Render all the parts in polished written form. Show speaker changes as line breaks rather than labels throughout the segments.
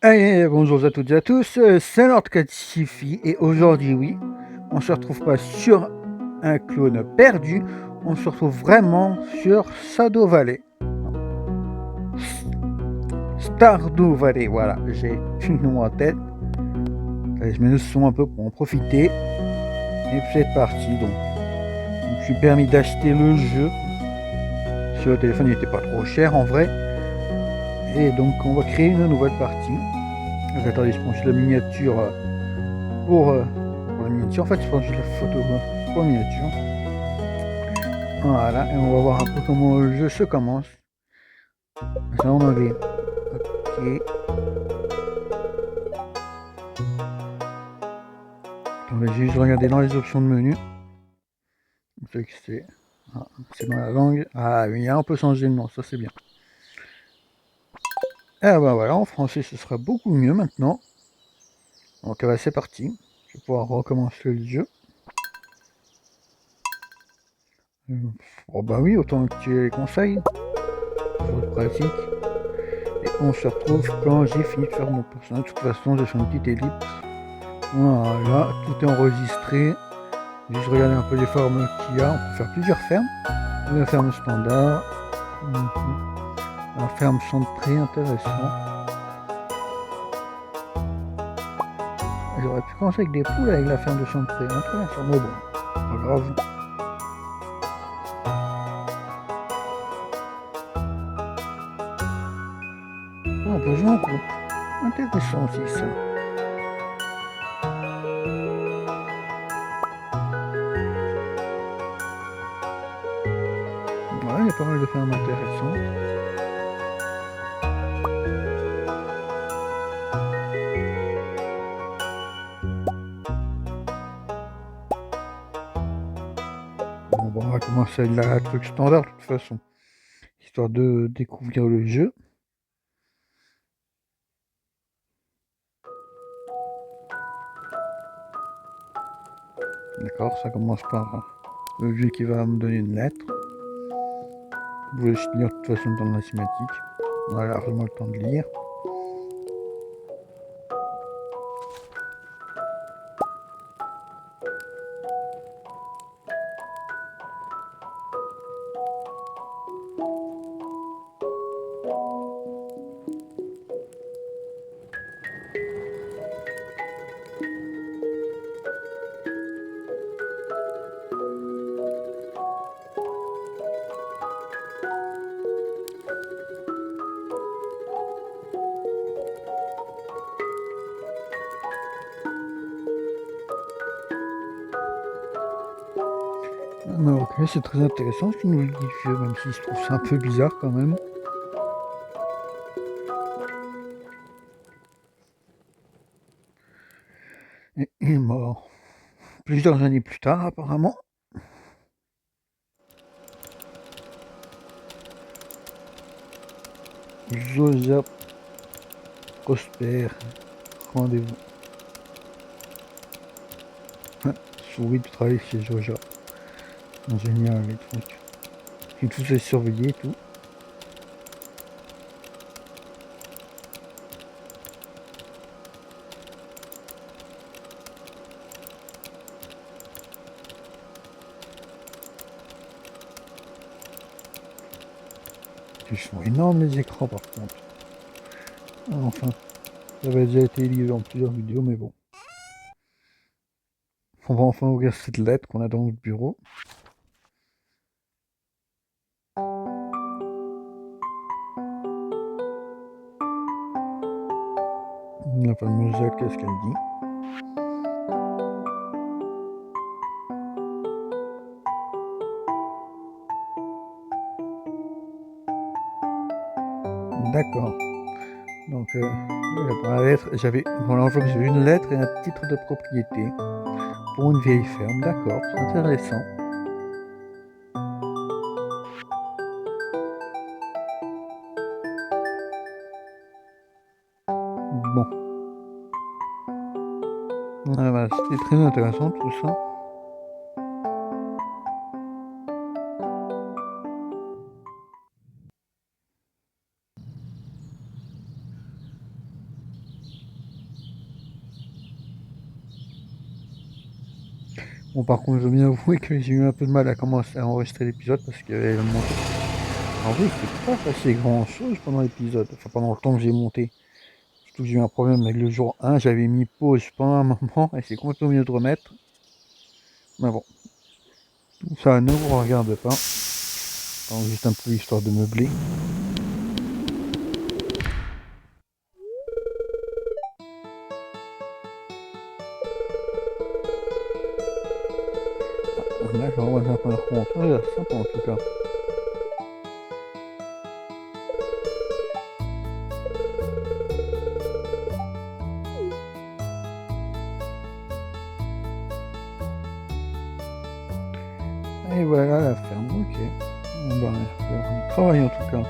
Allez, bonjour à toutes et à tous, c'est Lord Catsifi et aujourd'hui, oui, on se retrouve pas sur un clone perdu, on se retrouve vraiment sur Shadow Valley. Stardew Valley, voilà, j'ai plus le nom en tête. Allez, je mets le son un peu pour en profiter. Et c'est parti donc. Je me suis permis d'acheter le jeu. Sur le téléphone, il n'était pas trop cher en vrai. Et donc on va créer une nouvelle partie. Donc, attendez, je prends juste la miniature pour la miniature. En fait, je prends juste la photo pour la miniature. Voilà, et on va voir un peu comment le jeu se commence. Ça, on avait. Ok. On va juste regarder dans les options de menu. C'est ah, c'est dans la langue. Ah oui, on peut changer le nom, ça c'est bien. Et ben voilà, en français ce sera beaucoup mieux maintenant. Donc c'est parti. Je vais pouvoir recommencer le jeu. Euh, Oh bah oui, autant que les conseils. Faut être pratique. Et on se retrouve quand j'ai fini de faire mon personnage. De toute façon, j'ai fait une petite ellipse. Voilà, tout est enregistré. Juste regarder un peu les fermes qu'il y a. On peut faire plusieurs fermes. La ferme standard. La ferme centrée, intéressant. J'aurais pu commencer avec des poules avec la ferme de centrée. Intéressant, mais bon, pas grave. Ah, on peut jouer en couple. Intéressant aussi ça. Ouais, il y a pas mal de fermes intéressantes. Bon, on va commencer avec la truc standard de toute façon. Histoire de découvrir le jeu. D'accord, ça commence par le jeu qui va me donner une lettre. Vous pouvez lire de toute façon dans la cinématique. On a largement le temps de lire. Ah, ok, c'est très intéressant ce qu'il nous dit le jeu, même si je trouve ça un peu bizarre quand même. Et il est mort plusieurs années plus tard apparemment. Joseph Prosper, rendez-vous. Souris de travailler chez Joja. Ingénieur les trucs. Et tout est surveillé et tout. Ils sont énormes les écrans par contre. Enfin, ça avait déjà été lié dans plusieurs vidéos, mais bon. On va enfin ouvrir cette lettre qu'on a dans notre bureau. La fameuse lettre, qu'est-ce qu'elle dit? D'accord. Donc, pour la lettre, j'avais dans l'enveloppe, j'ai une lettre et un titre de propriété pour une vieille ferme. D'accord, c'est intéressant. Bon, voilà, c'était très intéressant tout ça. Bon, par contre, je dois bien avouer que j'ai eu un peu de mal à commencer à enregistrer l'épisode parce que le montage. En vrai, il s'est pas passé grand chose pendant l'épisode, enfin pendant le temps que j'ai monté. Surtout que j'ai eu un problème avec le jour 1, j'avais mis pause pendant un moment et c'est complètement mieux de remettre. Mais bon, tout ça ne vous regarde pas. Attends, juste un peu histoire de meubler. Ah, d'accord, ouais, c'est la première fois. Ça a l'air sympa en tout cas. Et voilà la ferme, ok. Bon, ben, on y travaille en tout cas.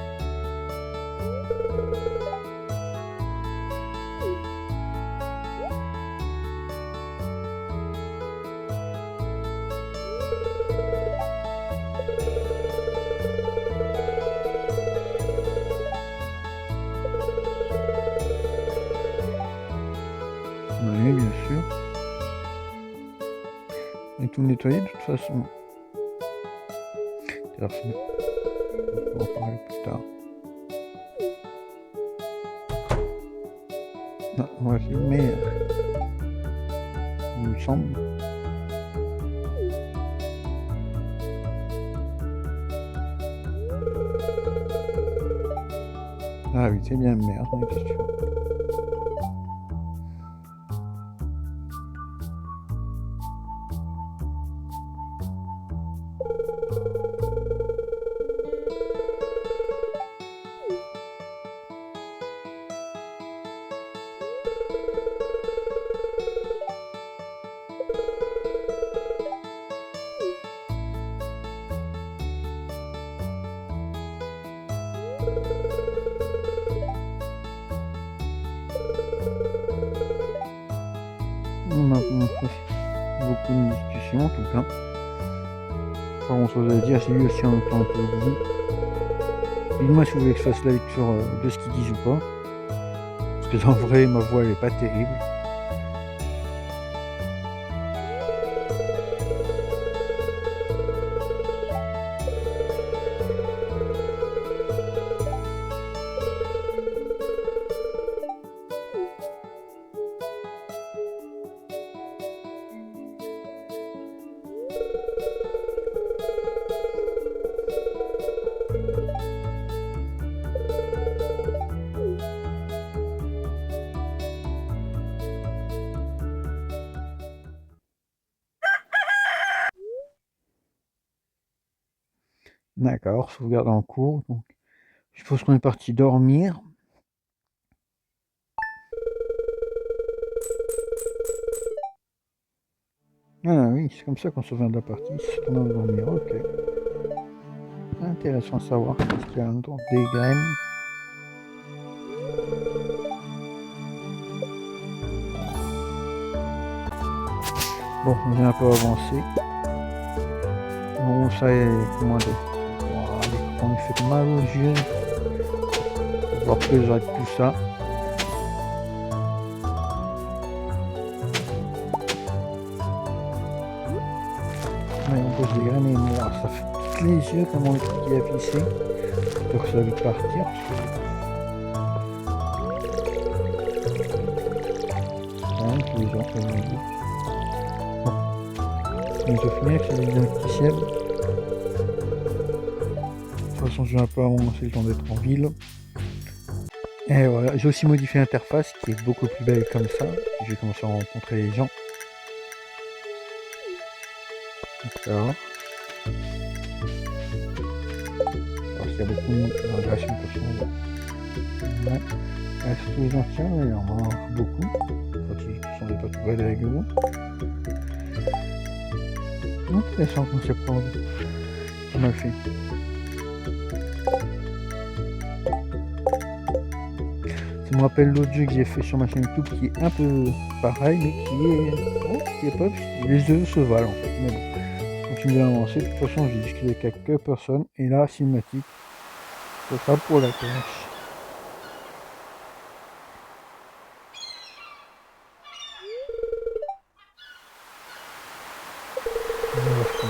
Oui, bien sûr. Et tout nettoyer de toute façon. D'ailleurs, on va en parler plus tard. Non, on va filmer, il me semble. Ah oui, c'est bien merde, on était sûr. On a beaucoup de discussions en tout cas. Pas grand chose à dire, j'ai lu aussi en même temps que vous. Dites-moi si vous voulez que je fasse la lecture de ce qu'ils disent ou pas. Parce que en vrai, ma voix elle est pas terrible. D'accord, sauvegarde en cours. Donc, je suppose qu'on est parti dormir. Ah oui, c'est comme ça qu'on sauvegarde la partie, c'est pendant de dormir, ok. Intéressant à savoir, parce qu'il y a un temps des graines. Bon, on est un peu avancé. Bon, ça est, comment dire, on est fait mal aux yeux. Faut voir que j'arrête tout ça. Ouais, on pose des graines et moi, ça fait toutes les yeux comme on est affiché. J'espère que ça va vite partir. Ouais, tous les gens, comme on dit. Bon, on va finir, c'est des ciel. De toute façon, je vais un peu avancer le temps d'être en ville. Et voilà, j'ai aussi modifié l'interface qui est beaucoup plus belle comme ça. J'ai commencé à rencontrer les gens. Alors, il y a beaucoup de relations qui sont. Ouais. Tous les anciens, il y en a beaucoup. Quand ils sont des pas tout belles avec vous. Intéressant concept pour vous. Pas mal fait. Ça me rappelle l'autre jeu que j'ai fait sur ma chaîne YouTube qui est un peu pareil, mais qui est pas. Les œufs se valent en fait. Mais bon, continuer à avancer. De toute façon, j'ai discuté avec quelques personnes et la cinématique, ce sera pour la tâche.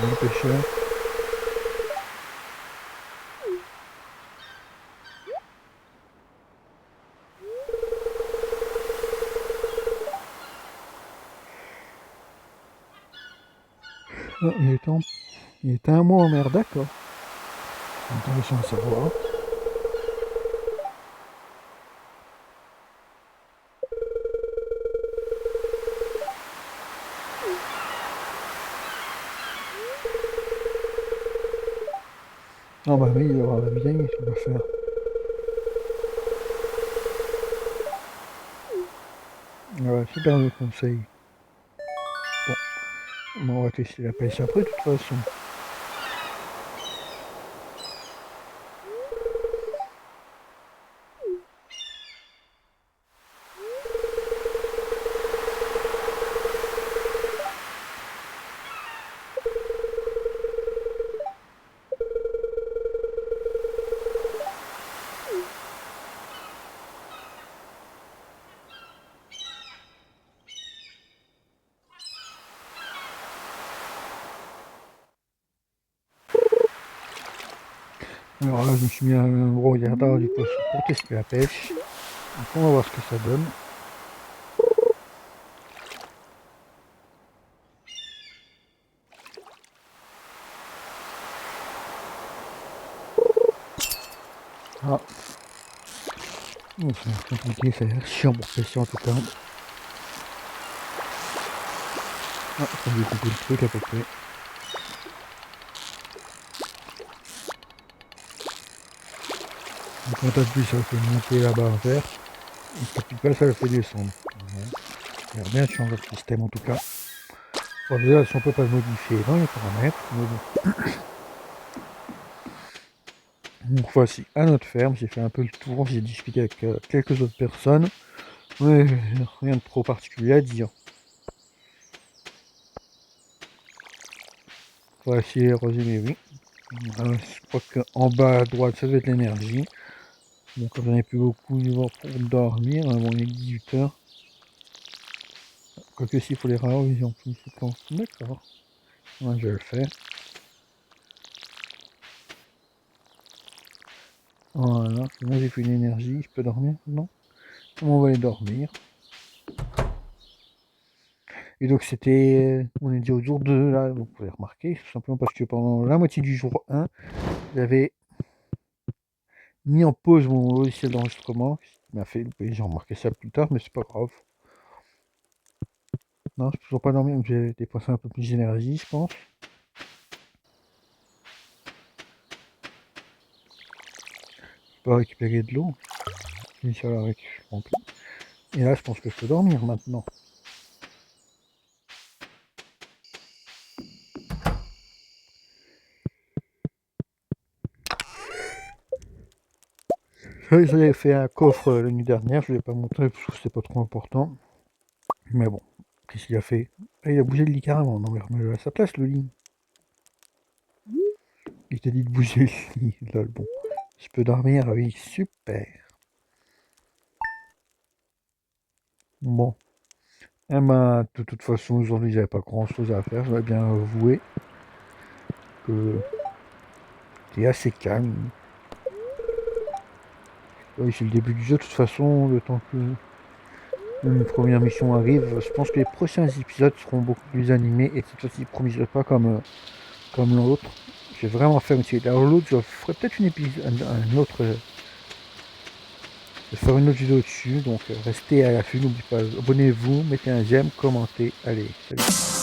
le pêcheur. Ah, il était un mois en mer, d'accord. Intéressant à savoir. Ah bah oui, il y aura la vieille, ce qu'on va faire. Ouais, super le conseil. Bon, on va tester la pêche après, de toute façon. Alors là, je me suis mis à un gros regardeur du poisson pour tester la pêche. Donc on va voir ce que ça donne. Ah, bon, ça a l'air compliqué, ça a l'air chiant pour pêcher en tout cas. Ah, ça j'ai compris le truc à peu près. Donc quand t'appuies, ça fait monter la barre verte. Et quand t'appuies pas, ça le fait descendre. Ouais. Ça a l'air bien chiant le système en tout cas. Bon, déjà, si on peut pas le modifier dans les paramètres, mais bon. Donc voici à notre ferme, j'ai fait un peu le tour, j'ai discuté avec quelques autres personnes. Mais rien de trop particulier à dire. Voici les rosés, mais oui. Je crois qu'en bas à droite, ça doit être l'énergie. Bon, comme j'en ai plus beaucoup, je vais pour dormir. Bon, il est 18h. Quoique s'il faut les rarer en plus, c'est quand. D'accord. Ouais, je vais le faire. Voilà, moi j'ai fait une énergie, je peux dormir, non? On va aller dormir. Et donc c'était, on est dit au jour 2 là, donc vous pouvez remarquer, tout simplement parce que pendant la moitié du jour 1, j'avais mis en pause mon logiciel d'enregistrement, qui m'a fait louper, j'ai remarqué ça plus tard, mais c'est pas grave. Non, je peux toujours pas dormir, donc j'ai dépensé un peu plus d'énergie, je pense. Je peux récupérer de l'eau. Et ça la récupère rempli. Et là, je pense que je peux dormir maintenant. J'avais fait un coffre la nuit dernière, je ne l'ai pas montré parce que c'était pas trop important. Mais bon, qu'est-ce qu'il a fait? Ah, il a bougé le lit carrément, non mais remets-le à sa place le lit. Il t'a dit de bouger le lit, lol, bon. Je peux dormir, ah oui, super. Bon. Eh ben, de toute façon, aujourd'hui, j'avais pas grand chose à faire, je dois bien avouer que c'était assez calme. Oui, c'est le début du jeu, de toute façon, le temps que une première mission arrive, je pense que les prochains épisodes seront beaucoup plus animés et cette fois-ci, promis, je pas comme l'autre. Je vais vraiment faire une série. Alors l'autre, je ferai peut-être un autre, je vais faire une autre vidéo dessus, donc restez à l'affût, n'oubliez pas, abonnez-vous, mettez un j'aime, commentez, allez, salut.